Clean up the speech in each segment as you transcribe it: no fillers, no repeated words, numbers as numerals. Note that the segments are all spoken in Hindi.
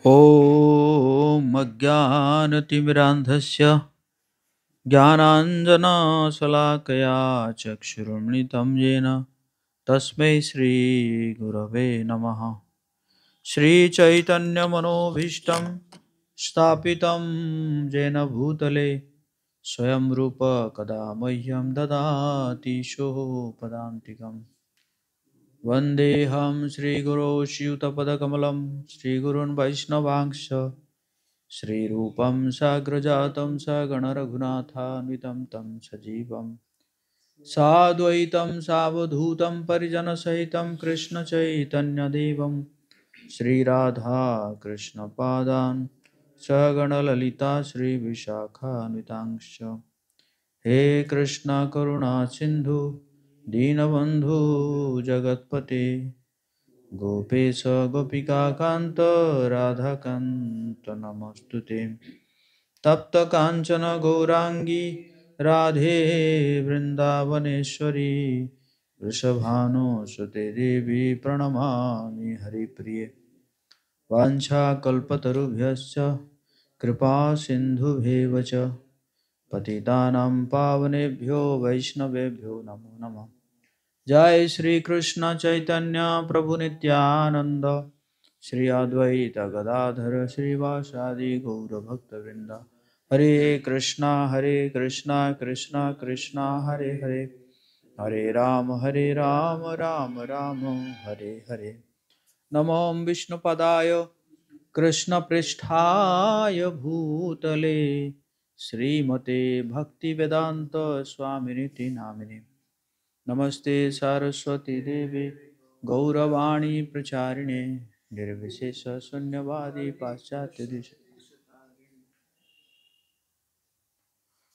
ॐ अज्ञानतिमिरान्धस्य ज्ञानाञ्जनशलाकया चक्षुरुन्मिलितं येन तस्मै श्रीगुरवे नमः। श्रीचैतन्यमनोभीष्टं स्थापितं येन भूतले स्वयं रूप कदा मह्यं ददाति सोपदान्तिकम्। वन्देऽहं श्रीगुरो श्रीयुतपदकमलं श्रीगुरून् वैष्णवांश्च श्रीरूपं साग्रजातं सगणरघुनाथान्वितं तं सजीवं साद्वैतं सावधूतं परिजनसहितं कृष्णचैतन्यदेवं श्रीराधा कृष्णपादान् सगणललिता श्रीविशाखान्वितांश्च। हे कृष्ण करुणा सिन्धु दीनबन्धु जगत्पते गोपेश गोपिकान्त राधाकान्त नमस्तुते। तप्त कांचन गौरांगी राधे वृंदावनेश्वरी वृषभानुसुते देवी प्रणमामि हरिप्रिये। वाञ्छाकल्पतरुभ्यश्च कृपा सिन्धुभ्येव च पतितानां पावनेभ्यो वैष्णवेभ्यो नमो नमः। जय श्री कृष्ण चैतन्य प्रभु नित्यानंद श्री अद्वैत गदाधर श्रीवासादि गौरभक्तवृंद। हरे कृष्णा कृष्णा कृष्णा हरे हरे, हरे राम राम राम हरे हरे। नमो विष्णुपदाय कृष्णपृष्ठाय भूतले श्रीमते भक्तिवेदांत स्वामिनिति नामिने। नमस्ते सरस्वती देवी गौरवाणी प्रचारिणे निर्विशेष शून्यवादी पाश्चात्य देश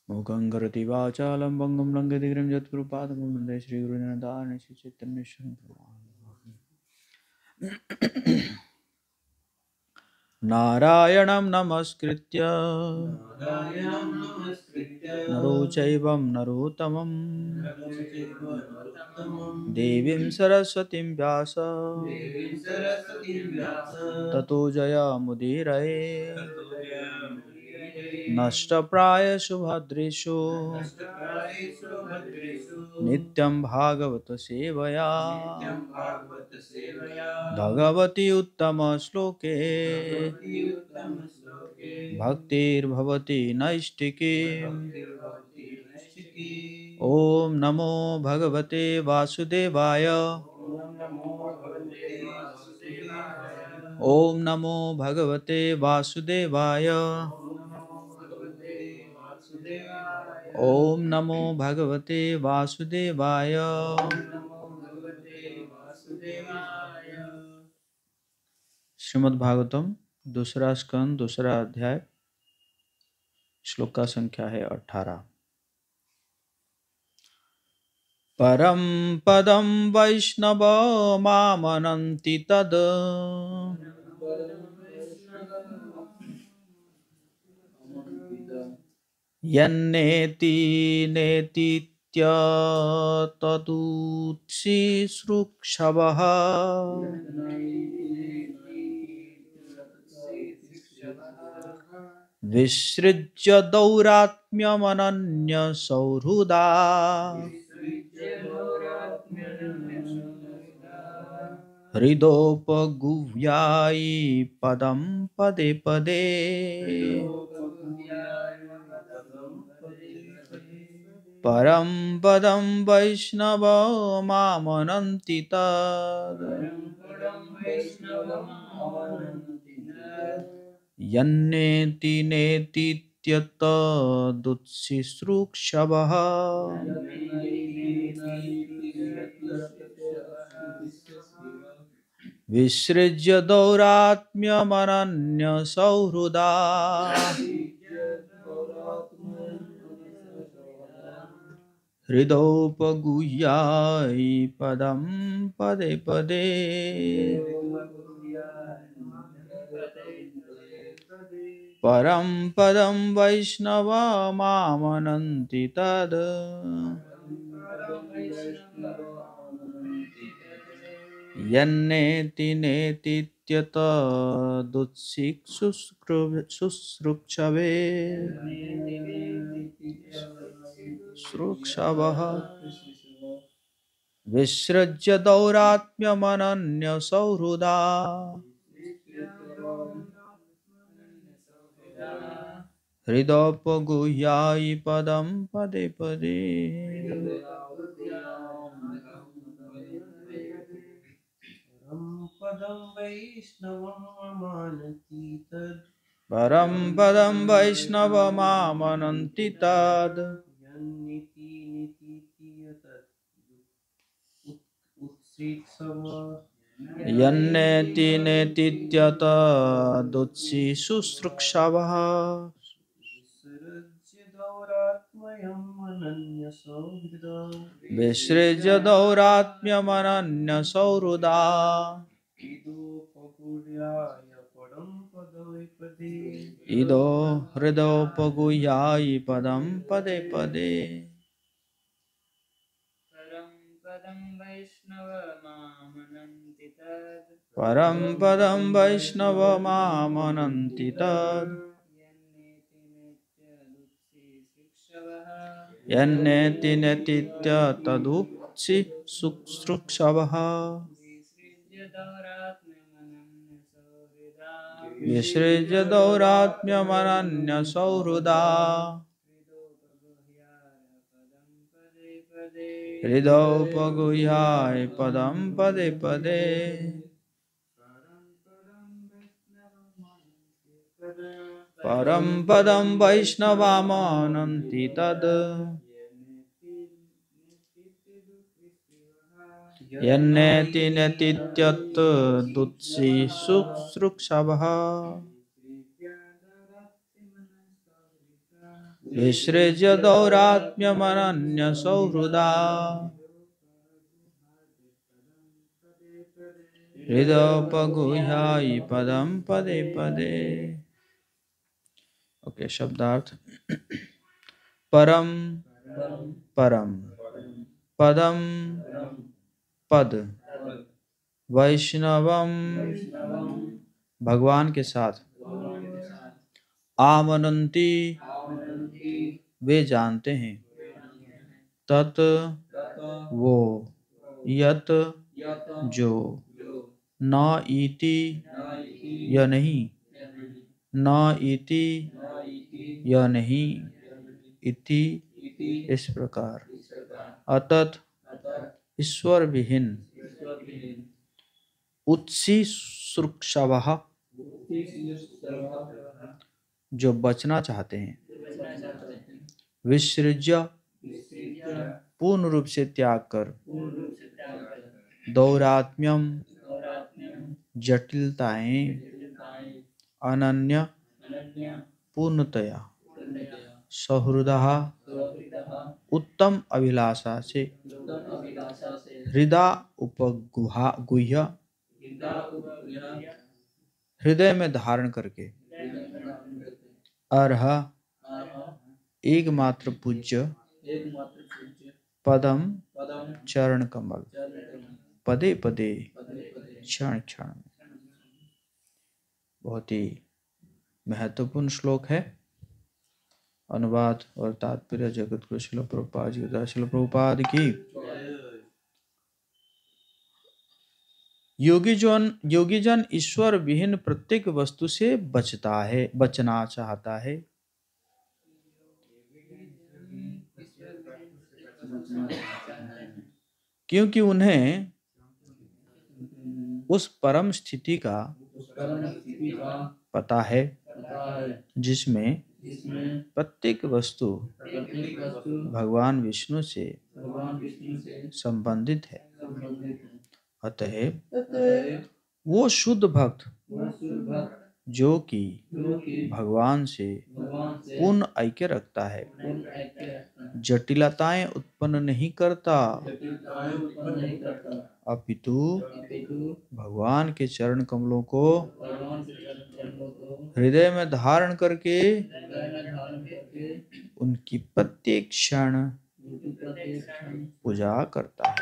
मूकं करोति वाचालं बंगं लंघयति यत्कृपातमं वन्दे श्रीगुरुजनदान श्री चैतन्य नारायणं नमस्कृत्य नरो चैवं नरोत्तमं देवीं सरस्वतीं व्यास ततो जयमुदीरये। नष्टप्रायेषु भद्रेषु नित्यं भागवत सेवया भगवती उत्तम श्लोके भक्तिर्भवति नैष्टिकी। ॐ नमो भगवते वासुदेवाय ॐ नमो भगवते वासुदेवाय ॐ नमो भगवते वासुदेवाय। श्रीमद् भागवतम दूसरा स्कंद दूसरा अध्याय श्लोक का संख्या है 18। परम पदम वैष्णव मामनन्ति तद यन्नेति नेतीत्यतुत्सि सृक्षवः विसृज्य दौरात्म्यमनन्य सौहृदा हृदोपगुह्यायि पदं पदे पदे परं पदं वैष्णव मामनन्ति तद् यन्नेति नेतीत्यतदुत्सिसृक्षवः विसृज्य दौरात्म्यमनन्य सौहृदा हृदोपगुह्यायि पदं पदे पदे परं पदं वैष्णव मामनन्ति तद् यन्नेति नेतीत्यतदुत्सिसृक्षवः शुश्रूक्षवे श्रूक्षवः विसृज्य दौरात्म्यमनन्यसौहृदा हृदोपगुह्यायि पदं पदे पदे परं पदं वैष्णवमामनन्ति तद् यन्नेति नेतीत्यतदुत्सि शुश्रूषवः विसृज्य दौरात्म्यमनन्यसौहृदा इदो हृदोपगुह्यायि पदं पदे पदे परं पदं वैष्णवमामनन्ति तद् यन्नेति नेतीत्यतदुत्सि शुश्रूषवः विसृज्य दौरात्म्यमनन्यसौहृदा हृदोपगुह्याय पदं पदे पदे परं पदं वैष्णवमामनन्ति तद् यन्नेति नेतीत्यतदुत्सि शुश्रूषवः विसृज्य दौरात्म्यमनन्यसौहृदा हृदोपगुह्यायि पदं पदे पदे। ओके, शब्दार्थ। परम परम, पदम पद, वैष्णवम भगवान के साथ, आमनंती वे जानते हैं, तत् वो, यत जो, न इति यह नहीं, न इति यह नहीं, इति इस प्रकार, अतत ईश्वर विहीन, उत्सी शुश्रूषवः जो बचना चाहते हैं, विसृज्य पूर्ण रूप से त्याग कर, दौरात्म्यम जटिलताएं, अनन्य पूर्णतया, सहृदः उत्तम अभिलाषा से, हृदय उपगुह्य हृदय में धारण करके, अर्ह एकमात्र पूज्य, पदम चरण कमल, पदे पदे क्षण क्षण। बहुत ही महत्वपूर्ण श्लोक है। अनुवाद और तात्पर्य जगत गुरु श्रील प्रभुपाद जी, श्रील प्रभुपाद की। योगीजन ईश्वर विहीन प्रत्येक वस्तु से बचना चाहता है, क्योंकि उन्हें उस परम स्थिति का पता है जिसमें प्रत्येक वस्तु भगवान विष्णु से संबंधित है। अतएव वो शुद्ध भक्त जो कि भगवान से पूर्ण ऐक्य रखता है, जटिलताएं उत्पन्न नहीं करता, अपितु भगवान के चरण कमलों को हृदय में धारण करके उनकी प्रत्येक क्षण पूजा करता है।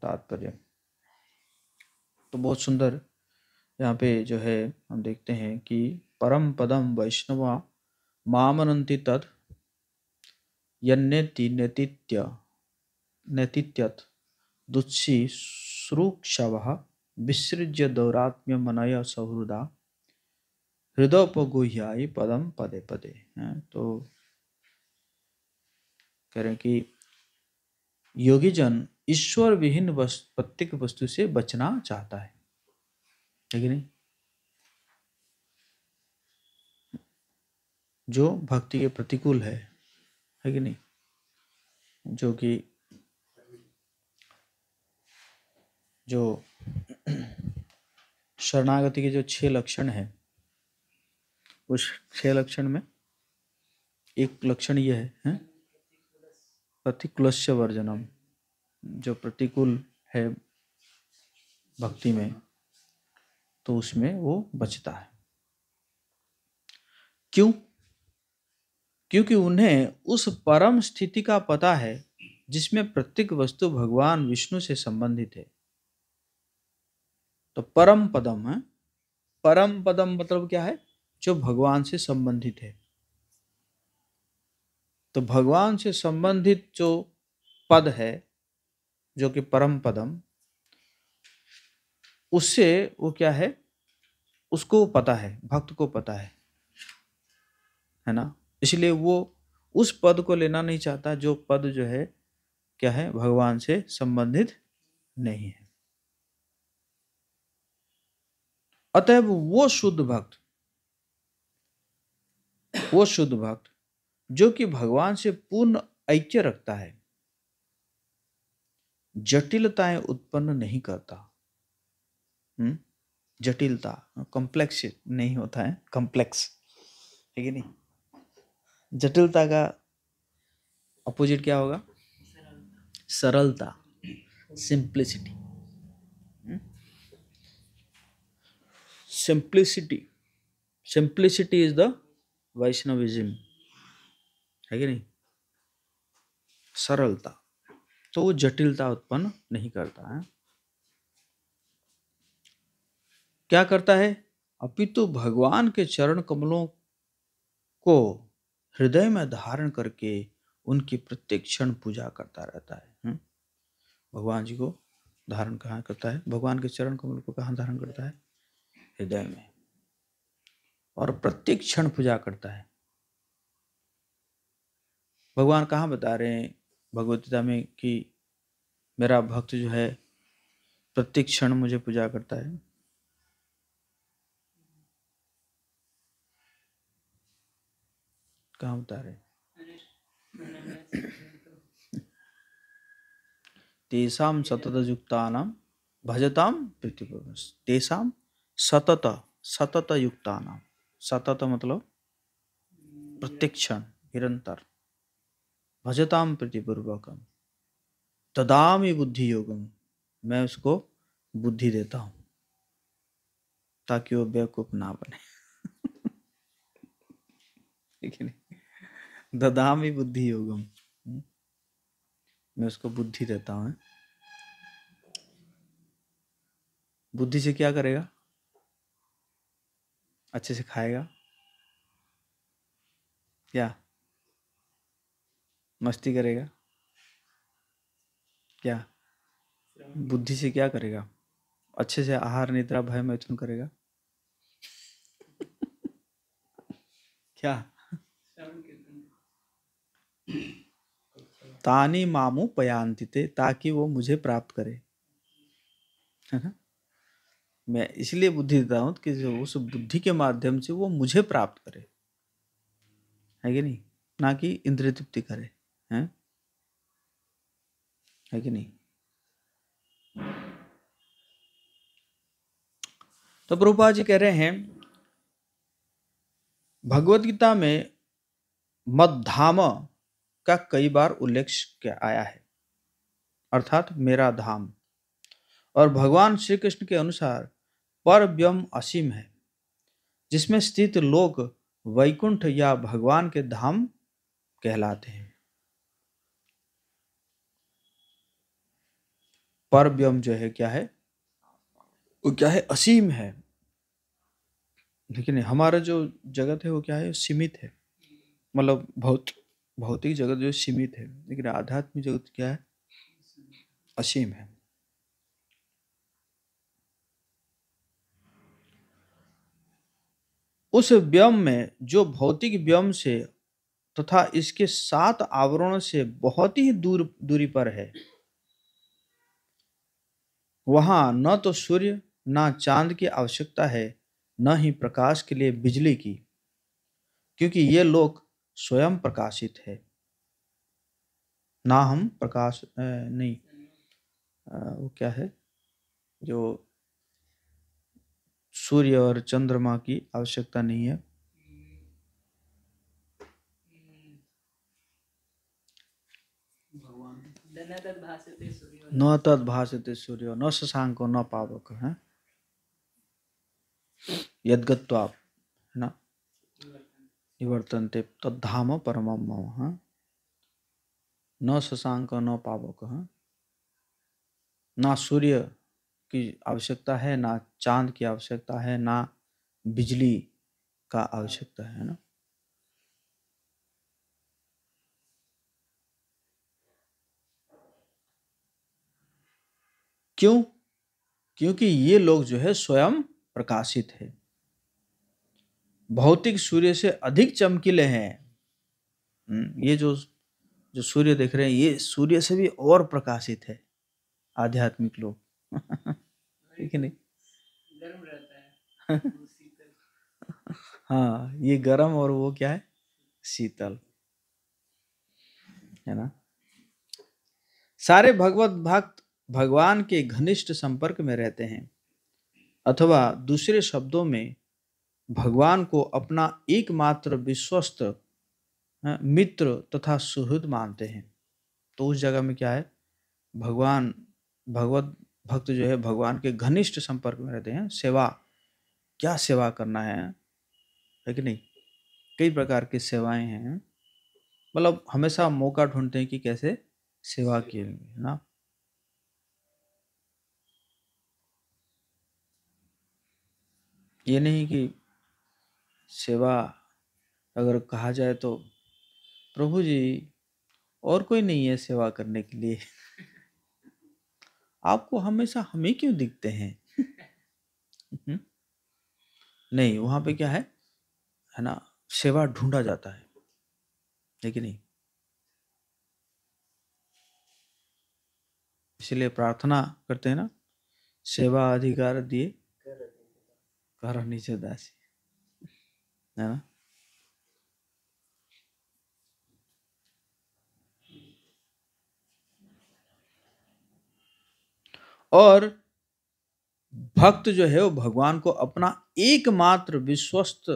तात्पर्य। तो बहुत सुंदर यहाँ पे जो है हम देखते हैं कि परम पदम वैष्णवा मामनन्ति तत् यन्नेति नेतित्यत दुत्सी श्रूक्षवः विसृज्य दौरात्म्य मनय सौहृदा हृदयोपगुह्याय पदम पदे पदे। तो कह रहे हैं कि योगी जन ईश्वर विहीन प्रत्येक वस्तु से बचना चाहता है कि नहीं? जो भक्ति के प्रतिकूल है कि नहीं? जो कि जो शरणागति के जो 6 लक्षण है, उस 6 लक्षण में एक लक्षण यह है प्रतिकूलस्य वर्जनम, जो प्रतिकूल है भक्ति में तो उसमें वो बचता है। क्यों? क्योंकि उन्हें उस परम स्थिति का पता है जिसमें प्रत्येक वस्तु भगवान विष्णु से संबंधित है। तो परम पदम है, परम पदम मतलब क्या है? जो भगवान से संबंधित है। तो भगवान से संबंधित जो पद है जो कि परम पदम, उससे वो क्या है, उसको पता है, भक्त को पता है ना। इसलिए वो उस पद को लेना नहीं चाहता जो पद जो है क्या है, भगवान से संबंधित नहीं है। अतएव वो शुद्ध भक्त जो कि भगवान से पूर्ण ऐक्य रखता है, जटिलताएं उत्पन्न नहीं करता। जटिलता, कॉम्प्लेक्स नहीं होता है, कॉम्प्लेक्स है कि नहीं? जटिलता का अपोजिट क्या होगा? सरलता, simplicity. Simplicity is the Vaishnavism, है कि नहीं? सरलता, तो वो जटिलता उत्पन्न नहीं करता है। क्या करता है? अपितु भगवान के चरण कमलों को हृदय में धारण करके उनकी प्रत्येक क्षण पूजा करता रहता है। भगवान जी को धारण कहाँ करता है? भगवान के चरण कमल को कहाँ धारण करता है? हृदय में, और प्रत्येक क्षण पूजा करता है। भगवान कहाँ बता रहे हैं भगवद गीता में कि मेरा भक्त जो है प्रत्येक क्षण मुझे पूजा करता है? कहाँ बता रहे? तेषां सततयुक्तानां भजतां प्रीतिपूर्वक। तेषां सतत युक्तानां, सतत मतलब प्रत्येक क्षण, निरंतर। भजतां प्रीतिपूर्वकम ददामि बुद्धि योगम, मैं उसको बुद्धि देता हूं ताकि वो बेवकूफ ना बने। ठीक है? ददामि बुद्धि योगम, मैं उसको बुद्धि देता हूं। बुद्धि से क्या करेगा? अच्छे से खाएगा, क्या मस्ती करेगा? क्या बुद्धि से क्या करेगा? अच्छे से आहार निद्रा भय मैथुन करेगा। क्या? तानी मामू पयांति ते, ताकि वो मुझे प्राप्त करे, है ना? मैं इसलिए बुद्धि देता हूं कि उस बुद्धि के माध्यम से वो मुझे प्राप्त करे, है कि नहीं? ना कि इंद्रिय तृप्ति करे, है कि नहीं? तो प्रभुपाद जी कह रहे हैं भगवद गीता में मद्धाम का कई बार उल्लेख आया है, अर्थात मेरा धाम। और भगवान श्री कृष्ण के अनुसार पर ब्रह्म असीम है, जिसमें स्थित लोग वैकुंठ या भगवान के धाम कहलाते हैं। परव्योम जो है क्या है, वो क्या है, असीम है। लेकिन हमारा जो जगत है वो क्या है, सीमित है। मतलब भौतिक जगत जो सीमित है, लेकिन आध्यात्मिक जगत क्या है, असीम है। उस व्यम में जो भौतिक व्यम से तथा इसके 7 आवरणों से बहुत ही दूरी पर है, वहां न तो सूर्य न चांद की आवश्यकता है, न ही प्रकाश के लिए बिजली की, क्योंकि ये लोक स्वयं प्रकाशित है। ना हम प्रकाश नहीं, वो क्या है, जो सूर्य और चंद्रमा की आवश्यकता नहीं है। न तद भासते सूर्य न शशांको न पावक है, यद्गत्वा, है ना, निवर्तन्ते तद्धाम परमम मम, हाँ? न शशांक न पावक, हाँ? ना सूर्य की आवश्यकता है, ना चांद की आवश्यकता है, ना बिजली का आवश्यकता है ना। क्यों? क्योंकि ये लोग जो है स्वयं प्रकाशित है, भौतिक सूर्य से अधिक चमकीले हैं। ये जो जो सूर्य देख रहे हैं, ये सूर्य से भी और प्रकाशित है आध्यात्मिक लोग। ठीक है नहीं? गर्म रहता है। हाँ, ये गर्म और वो क्या है, शीतल, है ना। सारे भगवत भक्त भगवान के घनिष्ठ संपर्क में रहते हैं, अथवा दूसरे शब्दों में भगवान को अपना एकमात्र विश्वस्त मित्र तथा सुहृद मानते हैं। तो उस जगह में क्या है, भगवान भगवत भक्त जो है भगवान के घनिष्ठ संपर्क में रहते हैं। सेवा, क्या सेवा करना है कि नहीं, कई प्रकार की सेवाएं हैं। मतलब हमेशा मौका ढूंढते हैं कि कैसे सेवा की, है ना। ये नहीं कि सेवा अगर कहा जाए तो प्रभु जी और कोई नहीं है सेवा करने के लिए, आपको हमेशा हमें क्यों दिखते हैं। नहीं, वहां पे क्या है ना, सेवा ढूंढा जाता है कि नहीं। इसलिए प्रार्थना करते हैं ना, सेवा अधिकार दिए कर नीचे दासी, है ना। और भक्त जो है वो भगवान को अपना एकमात्र विश्वस्त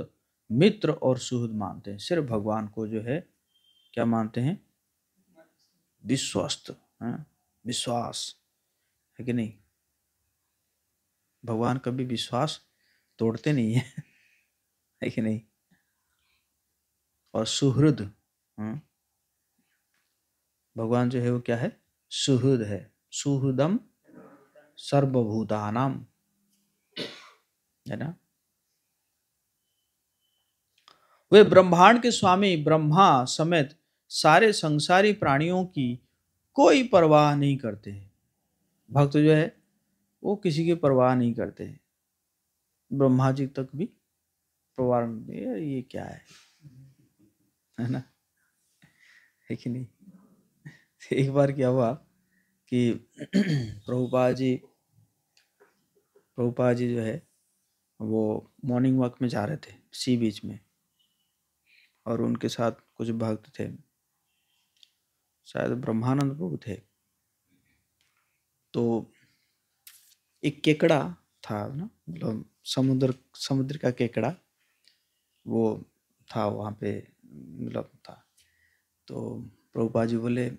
मित्र और सुहृद मानते हैं। सिर्फ भगवान को जो है क्या मानते हैं, विश्वस्त, विश्वास, है कि नहीं। भगवान कभी विश्वास तोड़ते नहीं है, है कि नहीं। और सुहृद, भगवान जो है वो क्या है, सुहृद है। सुहृदम सर्वभूतानाम, है ना। वे ब्रह्मांड के स्वामी ब्रह्मा समेत सारे संसारी प्राणियों की कोई परवाह नहीं करते हैं। भक्त जो है वो किसी की परवाह नहीं करते हैं, ब्रह्मा जी तक भी परवाह नहीं, ये क्या है ना, है कि नहीं। एक बार क्या हुआ कि प्रभुपाद जी जो है वो मॉर्निंग वॉक में जा रहे थे सी बीच में, और उनके साथ कुछ भक्त थे, शायद ब्रह्मानंद प्रभु थे। तो एक केकड़ा था ना, मतलब समुद्र का केकड़ा वो था वहाँ पे, मतलब था। तो प्रभुपाद जी बोले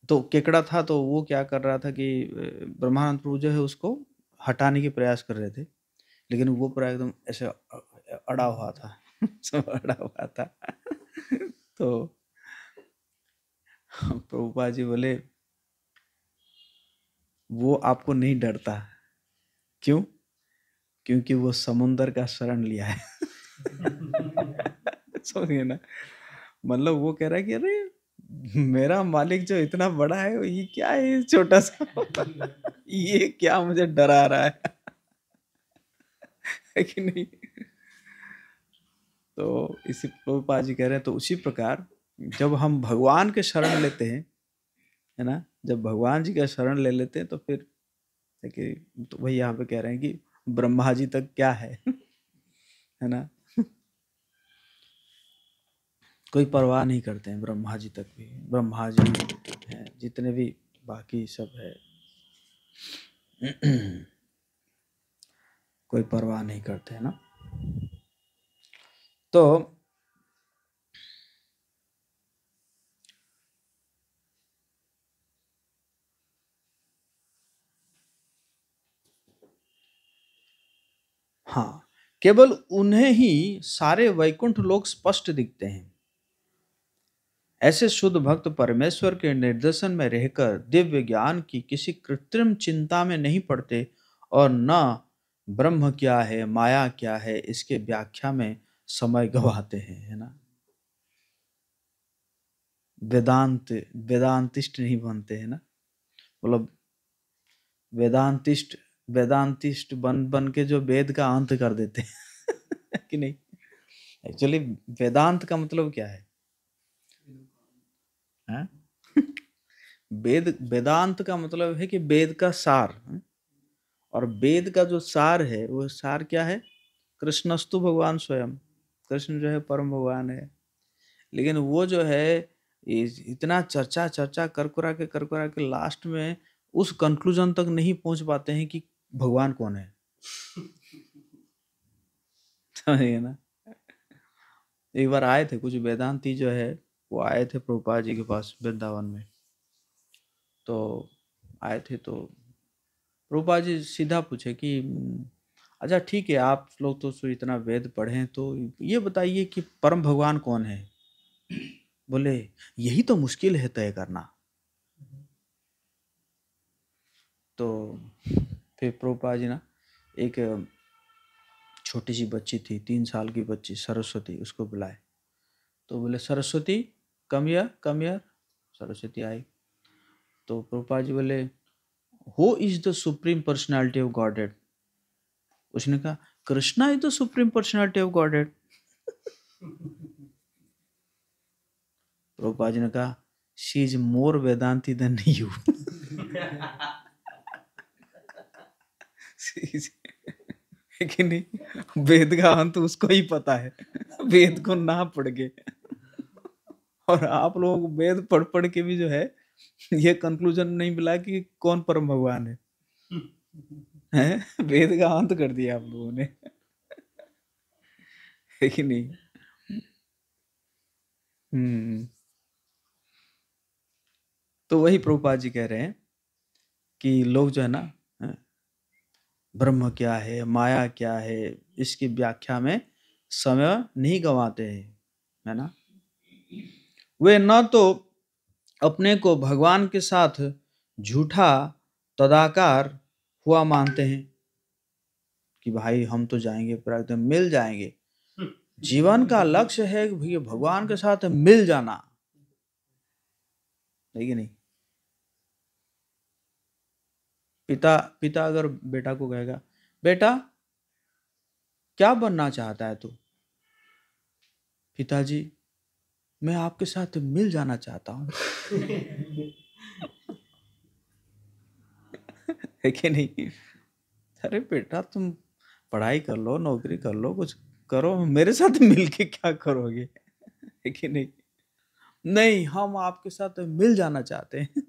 तो केकड़ा था, तो वो क्या कर रहा था कि ब्रह्मानंद प्रभु जो है उसको हटाने के प्रयास कर रहे थे, लेकिन वो पूरा एकदम ऐसे अड़ा हुआ था। सब अड़ा हुआ था। तो प्रभुपाद जी बोले वो आपको नहीं डरता। क्यों? क्योंकि वो समुंदर का शरण लिया है। समझिए ना, मतलब वो कह रहा है कि अरे मेरा मालिक जो इतना बड़ा है, ये क्या है, ये छोटा सा ये क्या मुझे डरा रहा है कि नहीं। तो इसी प्रभुपाद जी कह रहे हैं, तो उसी प्रकार जब हम भगवान के शरण लेते हैं, है ना, जब भगवान जी का शरण ले लेते हैं तो फिर कि तो वही यहाँ पे कह रहे हैं कि ब्रह्मा जी तक क्या है ना, कोई परवाह नहीं करते हैं ब्रह्मा जी तक भी। ब्रह्मा जी हैं, जितने भी बाकी सब है कोई परवाह नहीं करते हैं ना। तो हाँ, केवल उन्हें ही सारे वैकुंठ लोक स्पष्ट दिखते हैं। ऐसे शुद्ध भक्त परमेश्वर के निर्देशन में रहकर दिव्य ज्ञान की किसी कृत्रिम चिंता में नहीं पड़ते और न ब्रह्म क्या है, माया क्या है, इसके व्याख्या में समय गवाते हैं, है ना। वेदांतिस्ट नहीं बनते हैं ना, मतलब वेदांतिस्ट वेदांतिस्ट बन बन के जो वेद का अंत कर देते हैं कि नहीं। एक्चुअली वेदांत का मतलब क्या है, हैं? वेदांत का मतलब है कि वेद का सार, हैं? और वेद का जो सार है वो सार क्या है, कृष्णस्तु भगवान स्वयं, कृष्ण जो है परम भगवान है। लेकिन वो जो है इतना चर्चा चर्चा कर कुरा के लास्ट में उस कंक्लूजन तक नहीं पहुंच पाते हैं कि भगवान कौन है। समझिए ना, एक बार आए थे कुछ वेदांती जो है, वो आए थे प्रभुपाद जी के पास वृंदावन में। तो आए थे तो प्रभुपाद जी सीधा पूछे कि अच्छा ठीक है, आप लोग तो इतना वेद पढ़े हैं, तो ये बताइए कि परम भगवान कौन है। बोले यही तो मुश्किल है तय करना। तो फिर प्रभुपाद जी ना, एक छोटी सी बच्ची थी, 3 साल की बच्ची सरस्वती, उसको बुलाए। तो बोले Saraswati come here come here. Saraswati आई। तो प्रभुपाद जी बोले who is the supreme personality of godhead. उसने कहा Krishna is the supreme personality of godhead. Prabhupada ji ने कहा she is more Vedanti than you. कि नहीं, वेद का अंत उसको ही पता है, वेद को ना पढ़ के। और आप लोग वेद पढ़ पढ़ के भी जो है ये कंक्लूजन नहीं मिला कि कौन परम भगवान है, हैं? वेद का अंत कर दिया आप लोगों ने, है कि नहीं। तो वही प्रभुपाद जी कह रहे हैं कि लोग जो है ना, ब्रह्म क्या है, माया क्या है, इसकी व्याख्या में समय नहीं गंवाते हैं, है ना। वे न तो अपने को भगवान के साथ झूठा तदाकार हुआ मानते हैं कि भाई हम तो जाएंगे, पर एकदम मिल जाएंगे। जीवन का लक्ष्य है कि भैया भगवान के साथ मिल जाना, है कि नहीं। पिता पिता अगर बेटा को कहेगा बेटा क्या बनना चाहता है तू। पिताजी मैं आपके साथ मिल जाना चाहता हूँ। है कि नहीं। अरे बेटा तुम पढ़ाई कर लो, नौकरी कर लो, कुछ करो, मेरे साथ मिलके क्या करोगे। है कि नहीं। नहीं हम आपके साथ मिल जाना चाहते हैं।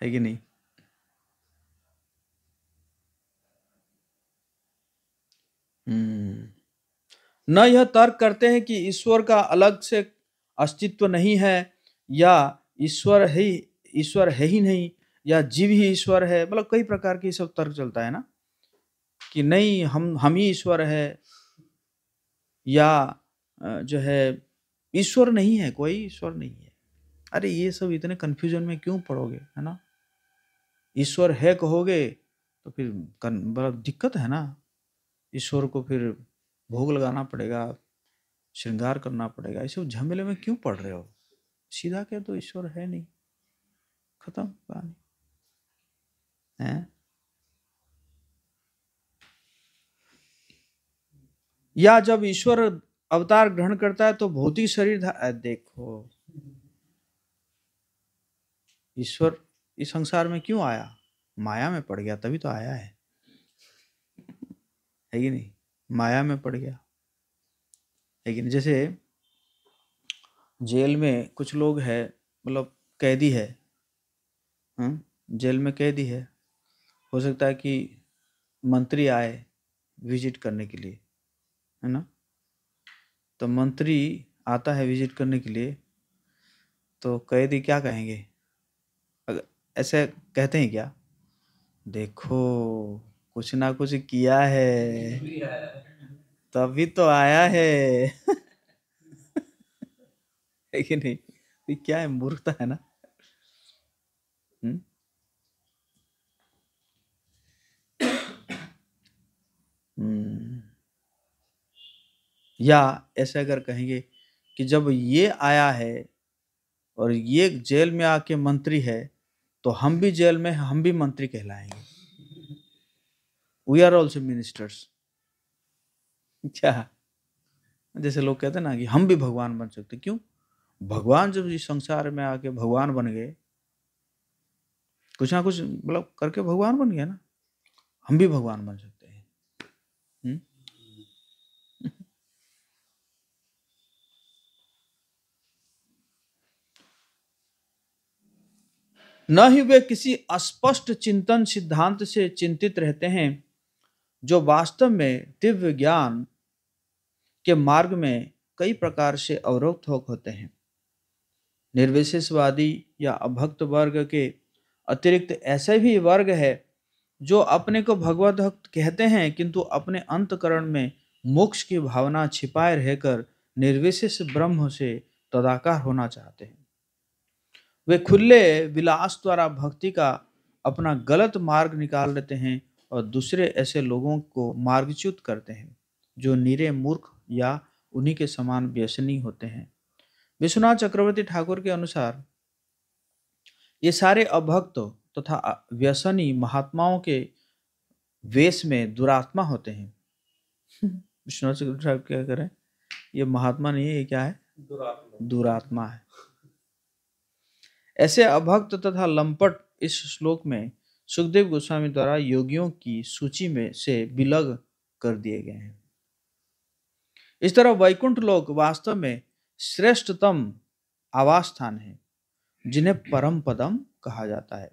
है कि नहीं। न यह तर्क करते हैं कि ईश्वर का अलग से अस्तित्व नहीं है, या ईश्वर है ही नहीं, या जीव ही ईश्वर है। मतलब कई प्रकार के सब तर्क चलता है ना, कि नहीं हम ही ईश्वर है, या जो है ईश्वर नहीं है, कोई ईश्वर नहीं है। अरे ये सब इतने कंफ्यूजन में क्यों पड़ोगे, है ना? ईश्वर है कहोगे तो फिर बड़ा दिक्कत है ना। ईश्वर को फिर भोग लगाना पड़ेगा, श्रृंगार करना पड़ेगा, इस झमेले में क्यों पड़ रहे हो? सीधा कह दो ईश्वर है नहीं, खत्म कहानी है। या जब ईश्वर अवतार ग्रहण करता है तो भौतिक शरीर देखो, ईश्वर इस संसार में क्यों आया? माया में पड़ गया तभी तो आया है कि नहीं? माया में पड़ गया है कि नहीं? जैसे जेल में कुछ लोग है, मतलब कैदी है, जेल में कैदी है, हो सकता है कि मंत्री आए विजिट करने के लिए, है ना? तो मंत्री आता है विजिट करने के लिए, तो कैदी क्या कहेंगे? ऐसे कहते हैं क्या? देखो कुछ ना कुछ किया है तभी तो आया है है कि नहीं? ये क्या है, मूर्खता है ना। हम्म? या ऐसे अगर कहेंगे कि जब ये आया है और ये जेल में आके मंत्री है तो हम भी जेल में, हम भी मंत्री कहलाएंगे, वी आर ऑल्सो मिनिस्टर्स। क्या? जैसे लोग कहते हैं ना कि हम भी भगवान बन सकते, क्यों? भगवान जब इस संसार में आके भगवान बन गए, कुछ ना कुछ मतलब करके भगवान बन गया ना, हम भी भगवान बन सकते हैं। न ही वे किसी अस्पष्ट चिंतन सिद्धांत से चिंतित रहते हैं जो वास्तव में दिव्य ज्ञान के मार्ग में कई प्रकार से अवरोध होते हैं। निर्विशेषवादी या अभक्त वर्ग के अतिरिक्त ऐसे भी वर्ग है जो अपने को भगवत भक्त कहते हैं किंतु अपने अंतकरण में मोक्ष की भावना छिपाए रहकर निर्विशेष ब्रह्म से तदाकार होना चाहते हैं। वे खुले विलास द्वारा भक्ति का अपना गलत मार्ग निकाल लेते हैं और दूसरे ऐसे लोगों को मार्गच्युत करते हैं जो निरे मूर्ख या उन्हीं के समान व्यसनी होते हैं। विश्वनाथ चक्रवर्ती ठाकुर के अनुसार ये सारे अभक्त तथा व्यसनी महात्माओं के वेश में दुरात्मा होते हैं। विश्वनाथ चक्रवर्ती ठाकुर क्या करें? ये महात्मा नहीं है, ये क्या है? दुरात्मा है। ऐसे अभक्त तथा लंपट इस श्लोक में सुखदेव गोस्वामी द्वारा योगियों की सूची में से विलग कर दिए गए हैं। इस तरह वैकुंठ लोक वास्तव में श्रेष्ठतम आवास स्थान है जिन्हें परम पदम कहा जाता है।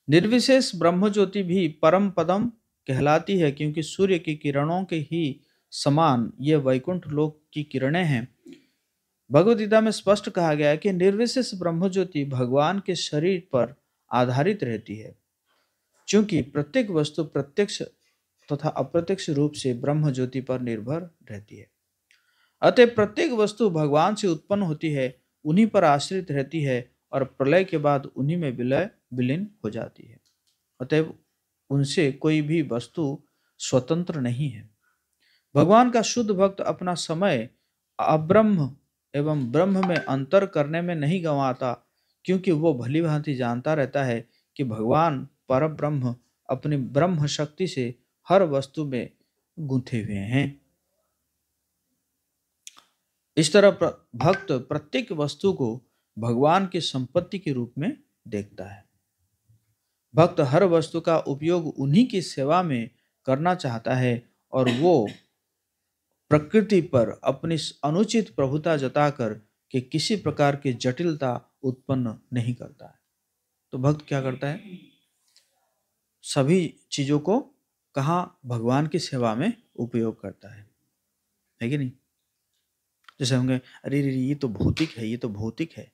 निर्विशेष ब्रह्म ज्योति भी परम पदम कहलाती है क्योंकि सूर्य की किरणों के ही समान ये वैकुंठ लोक की किरणें हैं। भगवद गीता में स्पष्ट कहा गया है कि निर्विशेष ब्रह्म ज्योति भगवान के शरीर पर आधारित रहती है क्योंकि प्रत्येक वस्तु प्रत्यक्ष तथा अप्रत्यक्ष रूप से ब्रह्म ज्योति पर निर्भर रहती है। अतः प्रत्येक वस्तु भगवान से उत्पन्न होती है, उन्हीं पर आश्रित रहती है और प्रलय के बाद उन्हीं में विलीन हो जाती है। अतएव उनसे कोई भी वस्तु स्वतंत्र नहीं है। भगवान का शुद्ध भक्त अपना समय अब्रह्म एवं ब्रह्म में अंतर करने में नहीं गंवाता क्योंकि वो भली भांति जानता रहता है कि भगवान पर ब्रह्म अपनी ब्रह्म शक्ति से हर वस्तु में गुंथे हुए हैं। इस तरह भक्त प्रत्येक वस्तु को भगवान की संपत्ति के रूप में देखता है। भक्त हर वस्तु का उपयोग उन्हीं की सेवा में करना चाहता है और वो प्रकृति पर अपनी अनुचित प्रभुता जताकर के किसी प्रकार की जटिलता उत्पन्न नहीं करता है। तो भक्त क्या करता है? सभी चीजों को कहाँ? भगवान की सेवा में उपयोग करता है कि नहीं? जैसे होंगे, अरे ये तो भौतिक है, ये तो भौतिक है,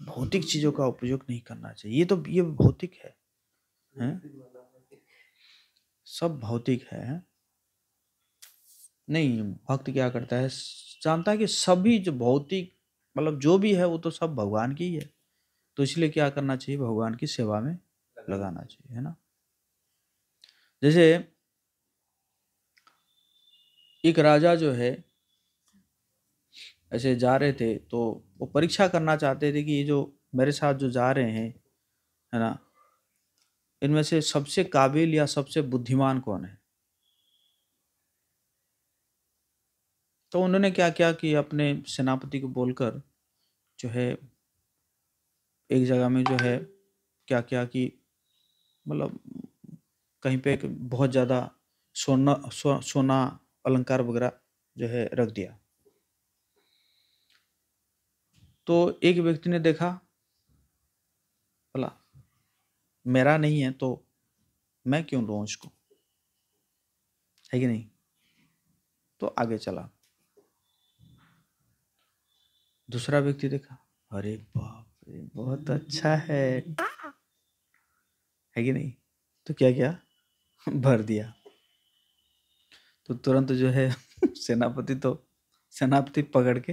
भौतिक चीजों का उपयोग नहीं करना चाहिए, ये भौतिक है, हैं? सब भौतिक है। नहीं, भक्त क्या करता है? जानता है कि सभी जो भौतिक मतलब जो भी है वो तो सब भगवान की ही है, तो इसलिए क्या करना चाहिए, भगवान की सेवा में लगाना चाहिए, है ना। जैसे एक राजा जो है ऐसे जा रहे थे, तो वो परीक्षा करना चाहते थे कि ये जो मेरे साथ जो जा रहे हैं, है ना, इनमें से सबसे काबिल या सबसे बुद्धिमान कौन है। तो उन्होंने क्या किया कि अपने सेनापति को बोलकर जो है एक जगह में जो है क्या किया कि मतलब कहीं पे एक बहुत ज़्यादा सोना अलंकार वगैरह जो है रख दिया। तो एक व्यक्ति ने देखा, बोला मेरा नहीं है तो मैं क्यों लूँ इसको, है कि नहीं। तो आगे चला। दूसरा व्यक्ति देखा, अरे बाप रे बहुत अच्छा है कि नहीं। तो क्या किया, भर दिया। तो तुरंत जो है सेनापति पकड़ के,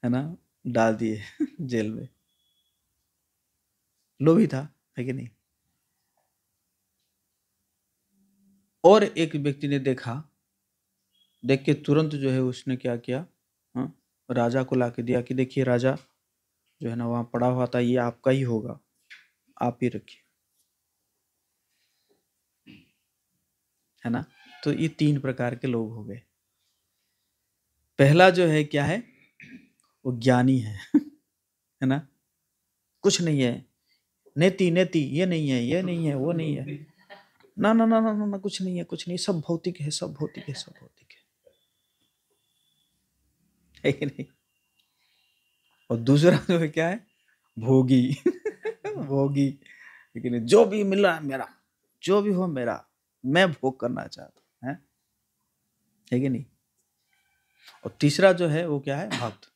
है ना, डाल दिए जेल में। लोभी था, है कि नहीं। और एक व्यक्ति ने देखा, देख के तुरंत जो है उसने क्या किया, हाँ, राजा को ला के दिया कि देखिए राजा जो है ना वहाँ पड़ा हुआ था, ये आपका ही होगा, आप ही रखिए, है ना। तो ये 3 प्रकार के लोग हो गए। पहला जो है क्या है, वो ज्ञानी है है ना, कुछ नहीं है, नेति नेति, ये नहीं है, ये नहीं है, वो नहीं है, ना ना ना ना ना ना, कुछ नहीं है, कुछ नहीं, सब भौतिक है, सब भौतिक है, सब भौतिक है कि नहीं। और दूसरा जो है क्या है, भोगी भोगी, लेकिन जो भी मिला है मेरा, जो भी हो मेरा, मैं भोग करना चाहता हूँ, है कि नहीं। और तीसरा जो है वो क्या है, भक्त।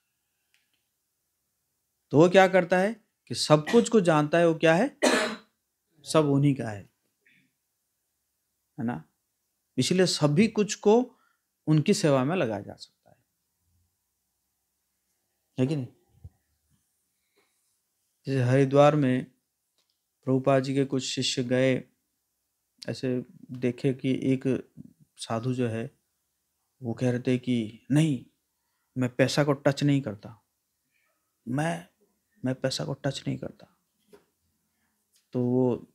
तो वो क्या करता है कि सब कुछ को जानता है, वो क्या है, सब उन्हीं का है ना, इसलिए सभी कुछ को उनकी सेवा में लगाया जा सकता है कि नहीं। जैसे हरिद्वार में प्रभुपाद जी के कुछ शिष्य गए, ऐसे देखे कि एक साधु जो है वो कह रहे थे कि नहीं, मैं पैसा को टच नहीं करता, मैं पैसा को टच नहीं करता। तो वो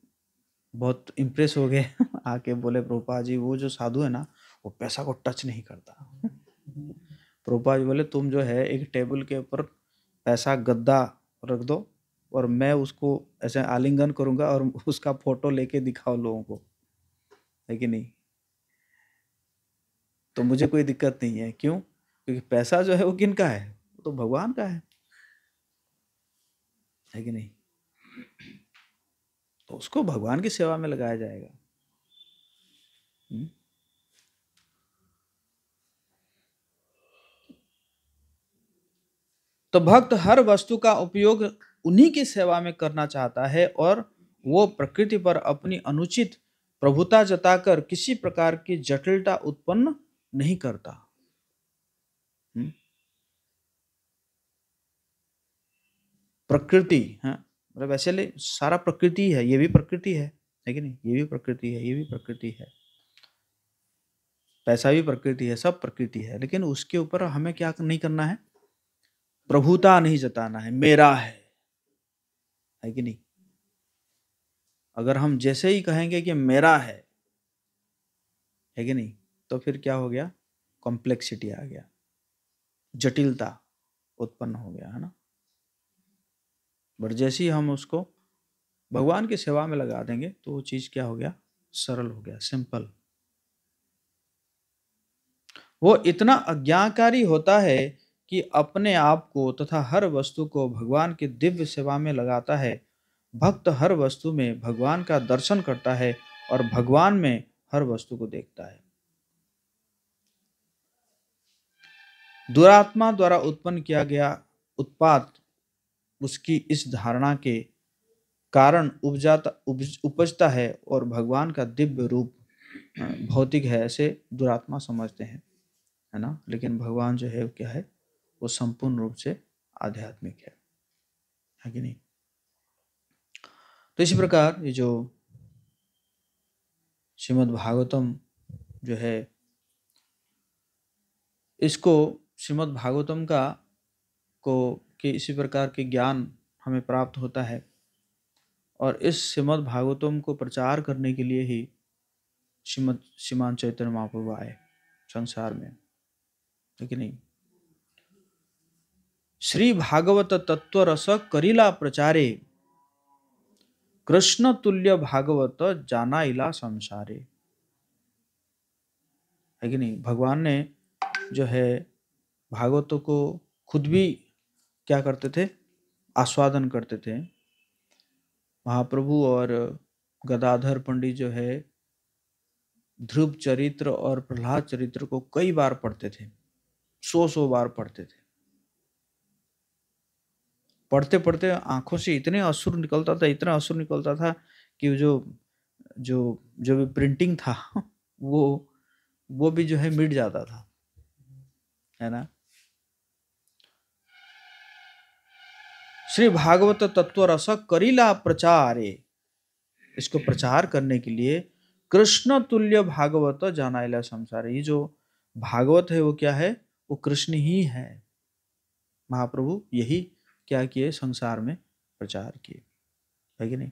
बहुत इम्प्रेस हो गए आके बोले प्रभुपाद जी वो जो साधु है ना वो पैसा को टच नहीं करता। प्रभुपाद जी बोले तुम जो है एक टेबल के ऊपर पैसा गद्दा रख दो और मैं उसको ऐसे आलिंगन करूंगा और उसका फोटो लेके दिखाओ लोगों को, है कि नहीं। तो मुझे कोई दिक्कत नहीं है, क्यों, क्योंकि पैसा जो है वो किनका है, वो तो भगवान का है कि नहीं। तो उसको भगवान की सेवा में लगाया जाएगा। तो भक्त हर वस्तु का उपयोग उन्हीं की सेवा में करना चाहता है और वो प्रकृति पर अपनी अनुचित प्रभुता जताकर किसी प्रकार की जटिलता उत्पन्न नहीं करता। प्रकृति है मतलब वैसे ले सारा प्रकृति है, ये भी प्रकृति है कि नहीं, ये भी प्रकृति है, ये भी प्रकृति है, पैसा भी प्रकृति है, सब प्रकृति है, लेकिन उसके ऊपर हमें क्या नहीं करना है, प्रभुता नहीं जताना है, मेरा है कि नहीं। अगर हम जैसे ही कहेंगे कि मेरा है कि नहीं, तो फिर क्या हो गया, कॉम्प्लेक्सिटी आ गया, जटिलता उत्पन्न हो गया, है ना। बट जैसे ही हम उसको भगवान की सेवा में लगा देंगे तो वो चीज क्या हो गया, सरल हो गया, सिंपल। वो इतना अज्ञाकारी होता है कि अपने आप को तथा हर वस्तु को भगवान की दिव्य सेवा में लगाता है। भक्त हर वस्तु में भगवान का दर्शन करता है और भगवान में हर वस्तु को देखता है। दुरात्मा द्वारा उत्पन्न किया गया उत्पाद उसकी इस धारणा के कारण उपजता है और भगवान का दिव्य रूप भौतिक है, ऐसे दुरात्मा समझते हैं, है ना। लेकिन भगवान जो है क्या है, वो संपूर्ण रूप से आध्यात्मिक है कि नहीं। तो इसी प्रकार ये जो श्रीमद् भागवतम जो है, इसको श्रीमद् भागवतम के इसी प्रकार के ज्ञान हमें प्राप्त होता है, और इस श्रीमद् भागवतम को प्रचार करने के लिए ही श्रीमान चैतन्य महाप्रभु आए संसार में, है कि नहीं। श्री भागवत तत्व रस करिला प्रचारे, कृष्ण तुल्य भागवत जाना इला संसारे, है कि नहीं। भगवान ने जो है भागवतों को खुद भी क्या करते थे, आस्वादन करते थे। महाप्रभु और गदाधर पंडित जो है ध्रुव चरित्र और प्रहलाद चरित्र को कई बार पढ़ते थे, 100 बार पढ़ते थे। पढ़ते पढ़ते आंखों से इतने अश्रु निकलता था, इतना अश्रु निकलता था कि जो भी प्रिंटिंग था वो भी जो है मिट जाता था, है ना। श्री भागवत तत्व रस करिला प्रचारे, इसको प्रचार करने के लिए कृष्ण तुल्य भागवत जानाइला संसार, ये जो भागवत है वो क्या है, वो कृष्ण ही है। महाप्रभु यही क्या किए, संसार में प्रचार किए, है कि नहीं।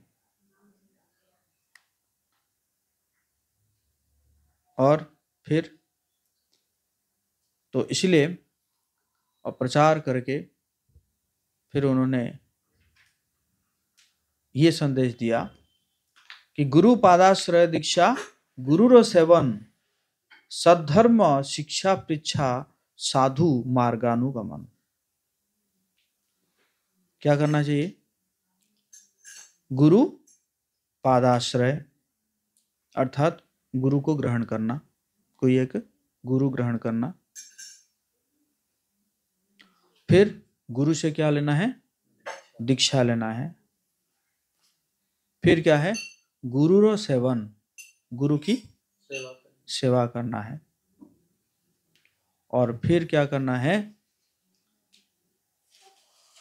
और फिर तो इसलिए और प्रचार करके फिर उन्होंने ये संदेश दिया कि गुरु पादाश्रय दीक्षा, गुरुर सेवन, सद्धर्म शिक्षा पृच्छा, साधु मार्गानुगमन। क्या करना चाहिए, गुरु पादाश्रय अर्थात गुरु को ग्रहण करना, कोई एक गुरु ग्रहण करना। फिर गुरु से क्या लेना है, दीक्षा लेना है। फिर क्या है, गुरुर सेवन, गुरु की सेवा करना है। और फिर क्या करना है,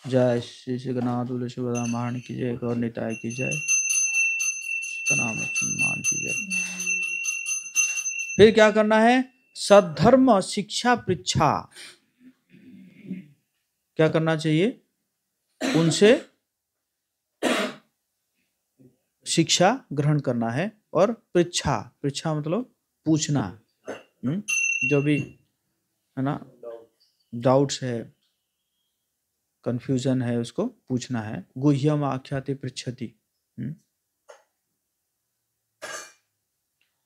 जय श्री जगन्नाथ तुलसी महारानी की जय, गौर निताय की जय, सीताराम मुसलमान की जय। फिर क्या करना है, सद्धर्म शिक्षा पृच्छा, क्या करना चाहिए, उनसे शिक्षा ग्रहण करना है। और पृच्छा, पृच्छा मतलब पूछना, जो भी है ना डाउट्स है, कंफ्यूजन है, उसको पूछना है। गुह्यम आख्याति पृच्छति।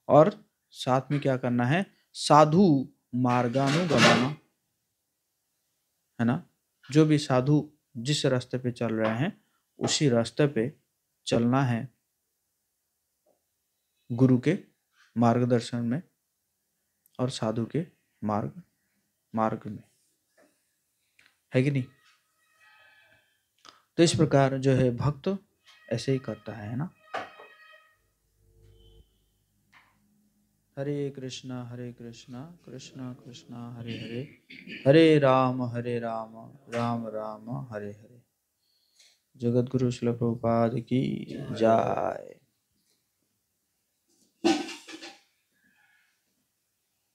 और साथ में क्या करना है, साधु मार्गानुगमन, है ना। जो भी साधु जिस रास्ते पे चल रहे हैं उसी रास्ते पे चलना है, गुरु के मार्गदर्शन में और साधु के मार्ग में, है कि नहीं। तो इस प्रकार जो है भक्त ऐसे ही करता है ना। हरे कृष्णा कृष्णा कृष्णा हरे हरे, हरे राम राम राम हरे हरे। जगत गुरु श्रील प्रभुपाद की जय।